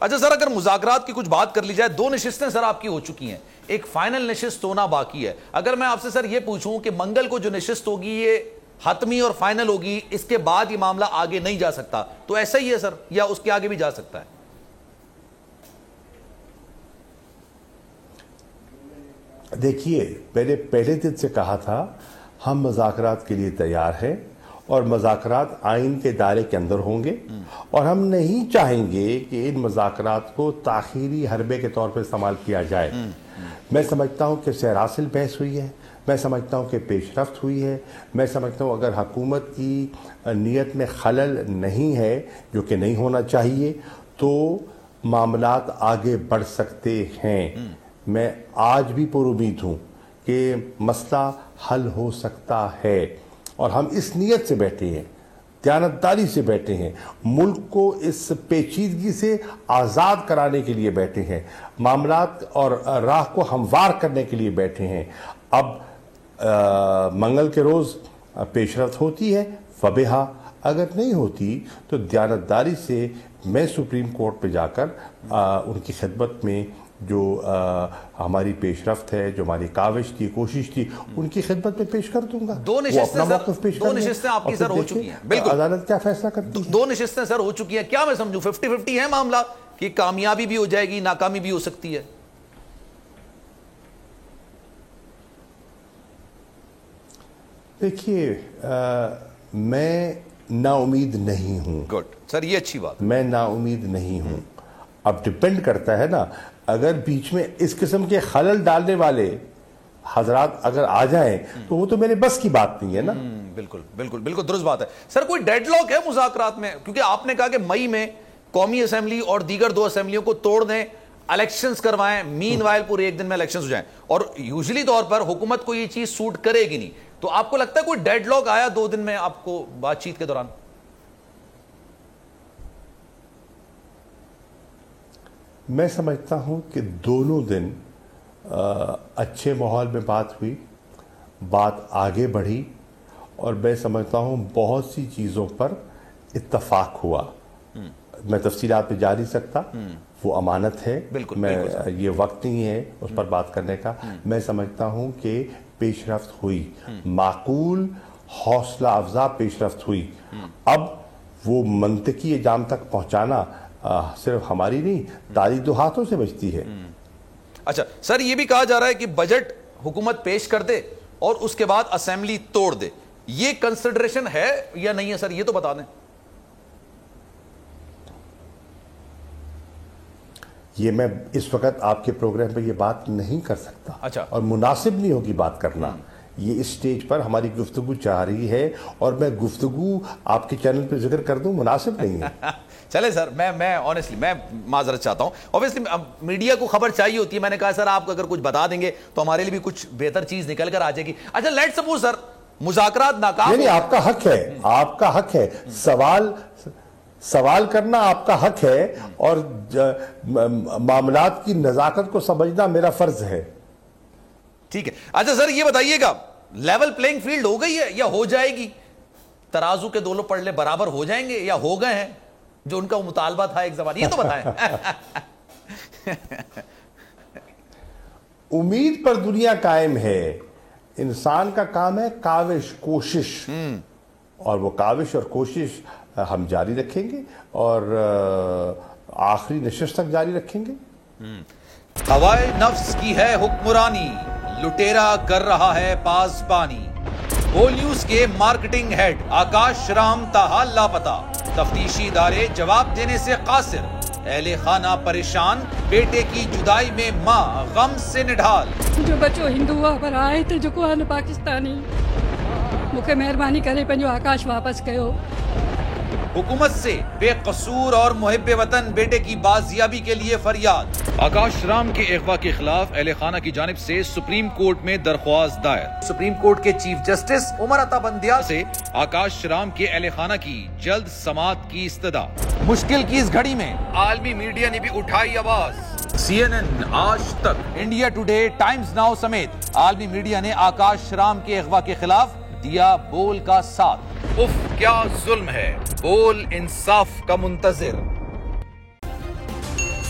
اچھا سر، اگر مذاکرات کی کچھ بات کر لی جائے، 2 نشستیں سر آپ کی ہو چکی ہیں، ایک فائنل نشست ہونا باقی ہے. اگر میں آپ سے سر یہ پوچھوں کہ منگل کو جو نشست ہوگی یہ حتمی اور فائنل ہوگی، اس کے بعد یہ معاملہ آگے نہیں جا سکتا، تو ایسا ہی ہے سر یا اس کے آگے بھی جا سکتا ہے؟ دیکھیے، میں نے پہلے دن سے کہا تھا ہم مذاکرات کے لیے تیار ہیں، اور مذاکرات آئین کے دائرے کے اندر ہوں گے، اور ہم نہیں چاہیں گے کہ ان مذاکرات کو تاخیری حربے کے طور پر استعمال کیا جائے. میں سمجھتا ہوں کہ سیرحاصل بحث ہوئی ہے، میں سمجھتا ہوں کہ پیش رفت ہوئی ہے، میں سمجھتا ہوں اگر حکومت کی نیت میں خلل نہیں ہے، جو کہ نہیں ہونا چاہیے، تو معاملات آگے بڑھ سکتے ہیں. میں آج بھی پر امید ہوں کہ مسئلہ حل ہو سکتا ہے، اور ہم اس نیت سے بیٹھے ہیں، دیانتداری سے بیٹھے ہیں، ملک کو اس پیچیدگی سے آزاد کرانے کے لیے بیٹھے ہیں، معاملات اور راہ کو ہموار کرنے کے لیے بیٹھے ہیں. اب منگل کے روز پیش رفت ہوتی ہے فبہا، اگر نہیں ہوتی تو دیانتداری سے میں سپریم کورٹ پہ جا کر ان کی خدمت میں جو ہماری پیش رفت ہے، جو ہماری کاوش تھی، کوشش تھی، ان کی خدمت میں پیش کر دوں گا. 2 نشستیں آپ کی سر ہو چکی ہیں، بالکل عدالت کیا فیصلہ کرتی ہے. 2 نشستیں سر ہو چکی ہیں، کیا میں سمجھوں 50-50 ہے معاملہ کہ کامیابی بھی ہو جائے گی، ناکامی بھی ہو سکتی ہے؟ دیکھیے، میں نا امید نہیں ہوں. گڈ سر، یہ اچھی بات. میں نا امید نہیں ہوں. اب ڈیپینڈ کرتا ہے نا، اگر بیچ میں اس قسم کے خلل ڈالنے والے حضرات اگر آ جائیں تو وہ تو میرے بس کی بات نہیں ہے نا. بالکل بالکل بالکل درست بات ہے سر. کوئی ڈیڈ لاک ہے مذاکرات میں؟ کیونکہ آپ نے کہا کہ مئی میں قومی اسمبلی اور دیگر 2 اسمبلیوں کو توڑ دیں، الیکشنز کروائیں، مین وائل پورے ایک دن میں الیکشنز ہو جائیں، اور یوزلی طور پر حکومت کو یہ چیز سوٹ کرے گی نہیں. تو آپ کو لگتا ہے کوئی ڈیڈ لاک آیا 2 دن میں آپ کو بات چیت کے دوران؟ میں سمجھتا ہوں کہ دونوں دن اچھے ماحول میں بات ہوئی، بات آگے بڑھی، اور میں سمجھتا ہوں بہت سی چیزوں پر اتفاق ہوا. میں تفصیلات پہ جا نہیں سکتا، وہ امانت ہے، میں یہ وقت نہیں ہے اس پر بات کرنے کا. میں سمجھتا ہوں کہ پیش رفت ہوئی، معقول حوصلہ افزا پیش رفت ہوئی. اب وہ منطقی انجام تک پہنچانا صرف ہماری نہیں، تالی 2 ہاتھوں سے بچتی ہے. اچھا سر، یہ بھی کہا جا رہا ہے کہ بجٹ حکومت پیش کر دے اور اس کے بعد اسمبلی توڑ دے، یہ کنسیڈریشن ہے یا نہیں ہے سر؟ یہ تو بتا دیں. یہ میں اس وقت آپ کے پروگرام پہ یہ بات نہیں کر سکتا. اچھا. اور مناسب نہیں ہوگی بات کرنا. یہ اس سٹیج پر ہماری گفتگو چاہ رہی ہے، اور میں گفتگو آپ کے چینل پہ ذکر کر دوں مناسب نہیں ہے. چلے سر، میں آنیسٹلی میں معذرت چاہتا ہوں. اوبیسلی میڈیا کو خبر چاہیے ہوتی ہے. میں نے کہا سر آپ اگر کچھ بتا دیں گے تو ہمارے لیے بھی کچھ بہتر چیز نکل کر آ جائے گی. اچھا لیٹ سپوز سر مذاکرات ناکام، نہیں، آپ کا حق ہے، آپ کا حق ہے، سوال کرنا آپ کا حق ہے، اور معاملات کی نزاکت کو سمجھنا میرا فرض ہے. ٹھیک ہے. اچھا سر یہ بتائیے گا، لیول پلینگ فیلڈ ہو گئی ہے یا ہو جائے گی؟ ترازو کے دونوں پلڑے برابر ہو جائیں گے یا ہو گئے ہیں جو ان کا مطالبہ تھا ایک زمانے؟ یہ تو بتائیں. امید پر دنیا قائم ہے. انسان کا کام ہے کاوش، کوشش، اور وہ کاوش اور کوشش ہم جاری رکھیں گے، اور آخری نشست تک جاری رکھیں گے. ہوائے نفس کی ہے حکمرانی، لٹیرا کر رہا ہے پاسبانی. بول نیوز کے مارکیٹنگ ہیڈ آکاش رام تاحال لاپتہ، تفتیشی ادارے جواب دینے سے قاصر. اہل خانہ پریشان، بیٹے کی جدائی میں ماں غم سے نڈھال. جو بچو ہندو پر آئے تھے جو کو پاکستانی، مجھے مہربانی کرے پنجو آکاش واپس کہو. حکومت سے بے قصور اور محب وطن بیٹے کی بازیابی کے لیے فریاد. آکاش رام کے اغوا کے خلاف اہل خانہ کی جانب سے سپریم کورٹ میں درخواست دائر. سپریم کورٹ کے چیف جسٹس عمر عطا بندیا سے آکاش رام کے اہل خانہ کی جلد سماعت کی استدعا. مشکل کی اس گھڑی میں عالمی میڈیا نے بھی اٹھائی آواز. CNN، آج تک، انڈیا ٹوڈے، ٹائمز ناؤ سمیت عالمی میڈیا نے آکاش رام کے اغوا کے خلاف دیا بول کا ساتھ. اف کیا ظلم ہے، بول انصاف کا منتظر.